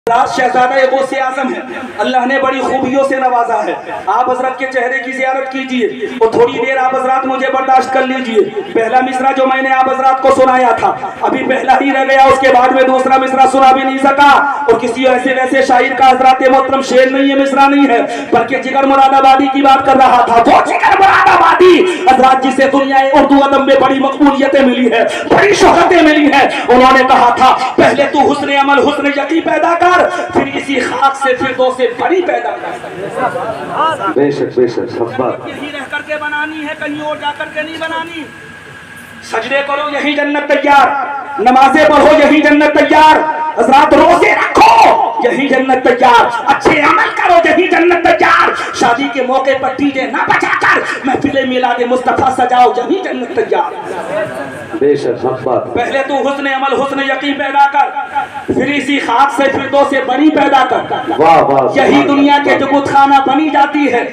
شہزادہ غوث اعظم ہے، اللہ نے بڑی خوبیوں سے نوازا ہے۔ آپ حضرت کے چہرے کی زیارت کیجئے اور تھوڑی دیر آپ حضرات مجھے برداشت کر لیجئے۔ پہلا مصرع جو میں نے آپ حضرات کو سنایا تھا ابھی پہلا ہی رہ گیا، اس کے بعد میں دوسرا مصرع سنا بھی نہیں سکا، اور کسی ایسے ویسے شاعر کا حضرات محترم شعر نہیں ہے، مصرع نہیں ہے، بلکہ جگر مراد آبادی کی بات کر رہا تھا۔ وہ جگر مراد آبادی حضرات جسے دنیا اردو ادب میں بڑی مقبولیتیں ملی ہے، بڑی شہرتیں ملی ہیں، انہوں نے کہا تھا پہلے تو حسن عمل حسن یقین پیدا کر، پھر اسی خاک سے فردوس بڑی پیدا کر۔ بے شک بے شک سب بات یہی رہ کر کے بنانی ہے، کہیں اور جا کر کے نہیں بنانی۔ سجدے کرو یہی جنت تیار، نمازیں پڑھو یہی جنت تیار، حضرات روزے رکھو یہی جنت تیار، اچھے عمل کرو یہی جنت تیار، شادی کے موقع پر ڈی جے نہ بجا کر محفل میلاد مصطفیٰ سجاؤ یہی جنت تیار۔ بے شک سب بات پہلے تو حسن عمل حسن یقین پیدا کر، پھر اسی خاک سے فردوس بڑی پیدا کر۔ واہ واہ یہی دنیا کے جو بت خانہ بنی جاتی ہے،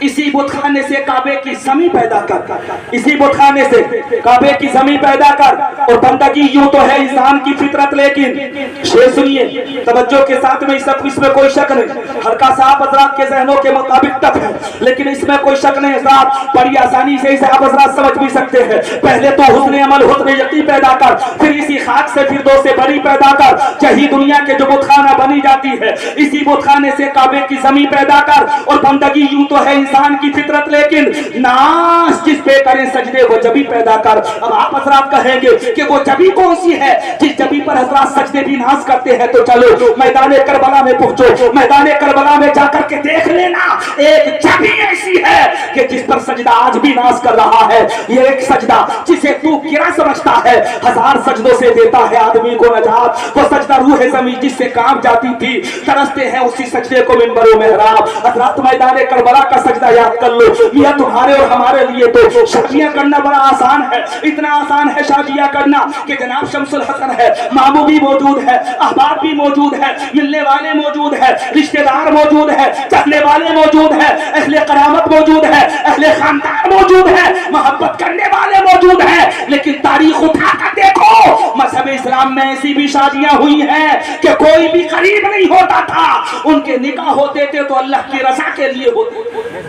اسی بت خانے سے کعبے کی زمین پیدا کر، اسی بت خانے سے کعبے کی زمین پیدا کر۔ اور بندگی یوں تو ہے انسان کی فطرت، لیکن شعر سنیے توجہ کے ساتھ میں، اس میں کوئی شک نہیں، ہلکا صاحب حضرات کے ذہنوں کے مطابق تک ہے، لیکن اس میں کوئی شک نہیں حضرات، بڑی آسانی سے اسے آپ حضرات سمجھ بھی سکتے ہیں۔ پہلے تو حسن عمل حسن یقین پیدا کر، پھر اسی خاک سے فردوس بڑی پیدا کر۔ یہی دنیا کے جو بت خانہ بنی جاتی ہے، اسی بت خانے سے کعبے کی زمین پیدا کر۔ اور بندگی یوں تو ہے انسان کی فطرت، لیکن ناز جس پہ کریں سجدے وہ جبی پیدا کر۔ اب آپ حضرات کہیں گے کہ وہ جبی کون سی ہے جس جبی پر حضرات سجدے بھی ناز کرتے ہیں؟ تو چلو میدان کربلا میں پہنچو، میدان کربلا میں جا کر کے دیکھ لینا، ایک جبی ایسی ہے کہ جس پر سجدہ آج بھی ناز کر رہا ہے۔ یہ ایک سجدہ جسے تو گرا سمجھتا ہے، ہزار سجدوں سے دیتا ہے آدمی کو نجات، وہ سجدہ روح زمین جس سے کانپ جاتی تھی، ترستے ہیں اسی سجدے کو منبر و محراب۔ حضرات میدان کربلا کا سجدہ یاد کر لو، میاں تمہارے اور ہمارے لیے تو شادیاں کرنا بڑا آسان ہے، اتنا آسان ہے شادیاں کرنا کہ جناب شمس الحسن ہے، ماموں بھی موجود ہے، احباب بھی موجود ہے، ملنے والے موجود ہے، رشتہ دار موجود ہے، چاہنے والے موجود ہے، اہل قرابت موجود ہے، اہل خاندان موجود ہے، محبت کرنے والے موجود ہیں۔ لیکن تاریخ اٹھا کر دیکھو، مذہب اسلام میں ایسی بھی شادیاں ہوئی ہیں کہ کوئی بھی قریب نہیں ہوتا تھا، ان کے نکاح ہوتے تھے تو اللہ کی رضا کے لیے ہوتے تھے۔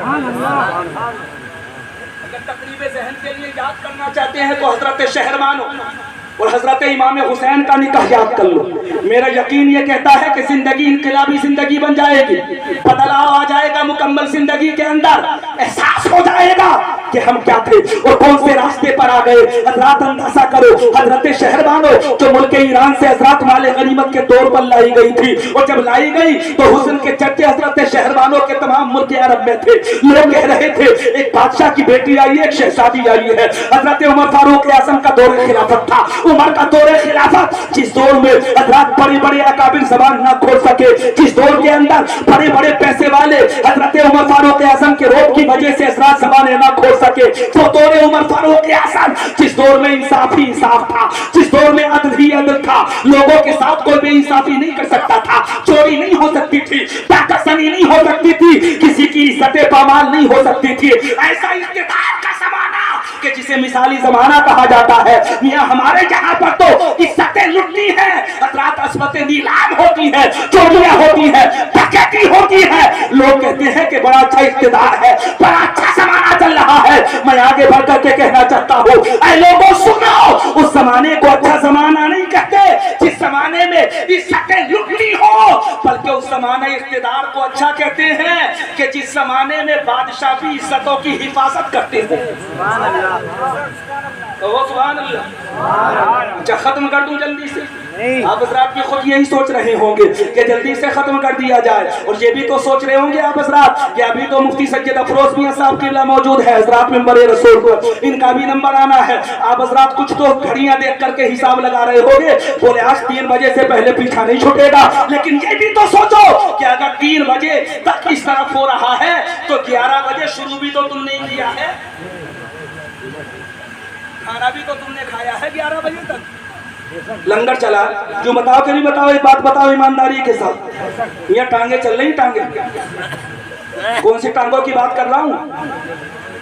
اگر تقریب ذہن کے لیے یاد کرنا چاہتے ہیں تو حضرت شہربانو اور حضرت امام حسین کا نکاح یاد کر لو۔ میرا یقین یہ کہتا ہے کہ زندگی انقلابی زندگی بن جائے گی، بدلاؤ آ جائے گا مکمل زندگی کے اندر، احساس ہو جائے گا کہ ہم کیا تھے اور کون سے راستے پر آ گئے۔ حضرات اندازہ کرو، حضرت شہربانو جو ملک ایران سے حضرات مال غنیمت کے طور پر لائی گئی تھی، اور جب لائی گئی تو حسن کے چرچے حضرت شہربانو کے تمام ملک عرب میں تھے۔ لوگ کہہ رہے تھے ایک بادشاہ کی بیٹی آئی ہے، ایک شہزادی آئی ہے۔ حضرت عمر فاروق اعظم کا دور خلافت تھا، عمر کا دور خلافت، جس دور میں حضرات بڑے بڑے اکابر زبان نہ کھول سکے، جس دور کے اندر بڑے بڑے پیسے والے حضرت عمر فاروق اعظم کے روب کی وجہ سے حضرات زبانیں نہ کھول سکے، وہ دور عمر فاروق اعظم جس دور میں انصاف ہی انصاف تھا، جس دور میں عدل ہی عدل تھا، لوگوں کے ساتھ کوئی بے انصافی نہیں کر سکتا تھا، چوری نہیں ہو سکتی تھی، ڈاکہ نہیں ہو سکتی تھی، کسی کی عزت پامال نہیں ہو سکتی تھی۔ ایسا اقتدار کا زمانہ کہ جسے مثالی زمانہ کہا جاتا ہے۔ میاں ہمارے یہاں پر تو عزتیں لٹتی ہیں، حضرات عصمتیں نیلام ہوتی ہیں، چوریاں ہوتی ہیں، ڈکیتی ہوتی ہے۔ لوگ کہتے ہیں کہ بڑا اچھا اقتدار ہے، بڑا اچھا زمانہ چل رہا ہے۔ میں آگے بڑھ کر کے کہنا چاہتا ہوں، اے لوگوں سنو، اس زمانے کو اچھا زمانہ نہیں کہتے جس زمانے میں عزتیں لٹتی ہو، بلکہ اس زمانے اقتدار کو اچھا کہتے ہیں کہ جس زمانے میں بادشاہ بھی عزتوں کی حفاظت کرتے ہیں۔ سبحان اللہ۔ اچھا ختم کر دوں جلدی سے؟ آپ حضرات بھی خود یہی سوچ رہے ہوں گے کہ جلدی سے ختم کر دیا جائے، اور یہ بھی تو سوچ رہے ہوں گے آپ حضرات کہ ابھی تو مفتی سید افروز میاں صاحب قبلہ موجود ہے حضرات منبر رسول پر، ان کا بھی نمبر آنا ہے۔ آپ حضرات کچھ تو گھڑیاں دیکھ کر کے حساب لگا رہے ہوں گے، بولے آج 3 بجے سے پہلے پیچھا نہیں چھوٹے گا، لیکن یہ بھی تو سوچو کہ اگر 3 بجے تک اس طرف ہو رہا ہے تو 11 بجے شروع بھی تو تم نے کیا ہے، کھانا بھی تو تم نے کھایا ہے 11 بجے تک، لنگر چلا۔ جو بتاؤ کہ نہیں بتاؤ، ایک بات بتاؤ ایمانداری کے ساتھ، یہ ٹانگیں چل رہی، ٹانگیں کون سی ٹانگوں کی بات کر رہا ہوں؟